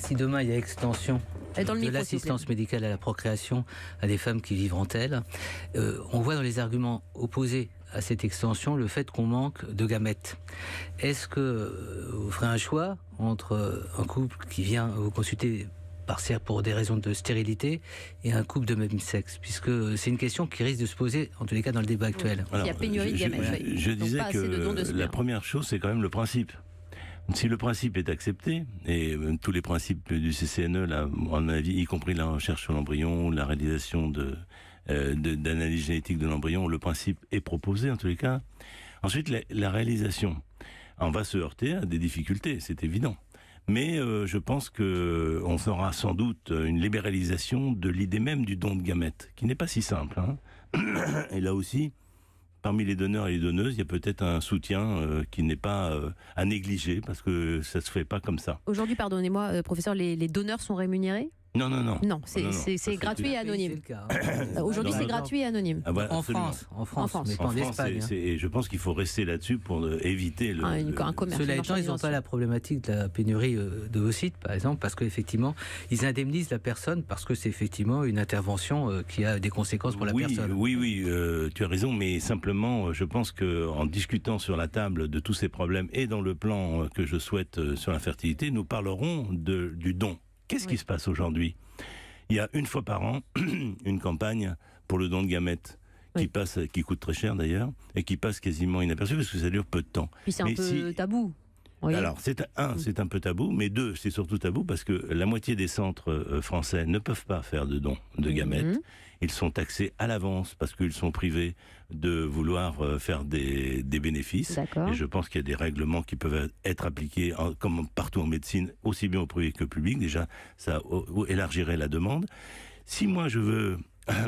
si demain il y a extension de l'assistance médicale à la procréation à des femmes qui vivront elles, on voit dans les arguments opposés à cette extension le fait qu'on manque de gamètes. Est-ce que vous ferez un choix entre un couple qui vient vous consulter pour des raisons de stérilité et un couple de même sexe, puisque c'est une question qui risque de se poser en tous les cas dans le débat actuel. Alors, il y a pénurie de gamètes. Je disais que la première chose, c'est quand même le principe. Si le principe est accepté, et tous les principes du CCNE, là, à mon avis, y compris la recherche sur l'embryon, la réalisation d'analyse génétique de l'embryon, le principe est proposé en tous les cas. Ensuite, la réalisation, on va se heurter à des difficultés, c'est évident. Mais je pense que on fera sans doute une libéralisation de l'idée même du don de gamètes, qui n'est pas si simple. Hein. Et là aussi, parmi les donneurs et les donneuses, il y a peut-être un soutien qui n'est pas à négliger, parce que ça se fait pas comme ça. Aujourd'hui, pardonnez-moi, professeur, les donneurs sont rémunérés ? Non. Non, c'est gratuit et anonyme. Aujourd'hui, c'est gratuit et anonyme. Ah, voilà, en France, mais pas en Espagne. Et je pense qu'il faut rester là-dessus pour éviter un commerce. Cela étant, ils n'ont pas la problématique de la pénurie de ovocytes, par exemple, parce qu'effectivement, ils indemnisent la personne parce que c'est effectivement une intervention qui a des conséquences pour la personne. Oui, tu as raison, mais simplement, je pense qu'en discutant sur la table de tous ces problèmes et dans le plan que je souhaite sur la fertilité, nous parlerons du don. Qu'est-ce qui se passe aujourd'hui ? Il y a une fois par an une campagne pour le don de gamètes qui coûte très cher d'ailleurs et qui passe quasiment inaperçue parce que ça dure peu de temps. Puis c'est un peu tabou. Oui. Alors, c'est un peu tabou, mais deux, c'est surtout tabou parce que la moitié des centres français ne peuvent pas faire de dons de gamètes. Ils sont taxés à l'avance parce qu'ils sont privés de vouloir faire des bénéfices. D'accord. Et je pense qu'il y a des règlements qui peuvent être appliqués, comme partout en médecine, aussi bien au privé que au public. Déjà, ça élargirait la demande. Si moi je veux...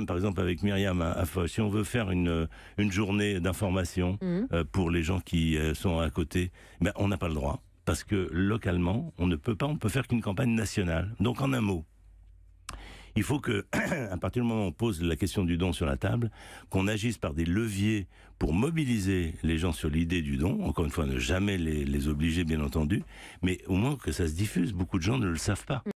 Par exemple, avec Myriam à Foch, si on veut faire une journée d'information pour les gens qui sont à côté, ben, on n'a pas le droit. Parce que localement, on ne peut pas, on peut faire qu'une campagne nationale. Donc en un mot, il faut que, à partir du moment où on pose la question du don sur la table, qu'on agisse par des leviers pour mobiliser les gens sur l'idée du don. Encore une fois, ne jamais les obliger, bien entendu, mais au moins que ça se diffuse. Beaucoup de gens ne le savent pas.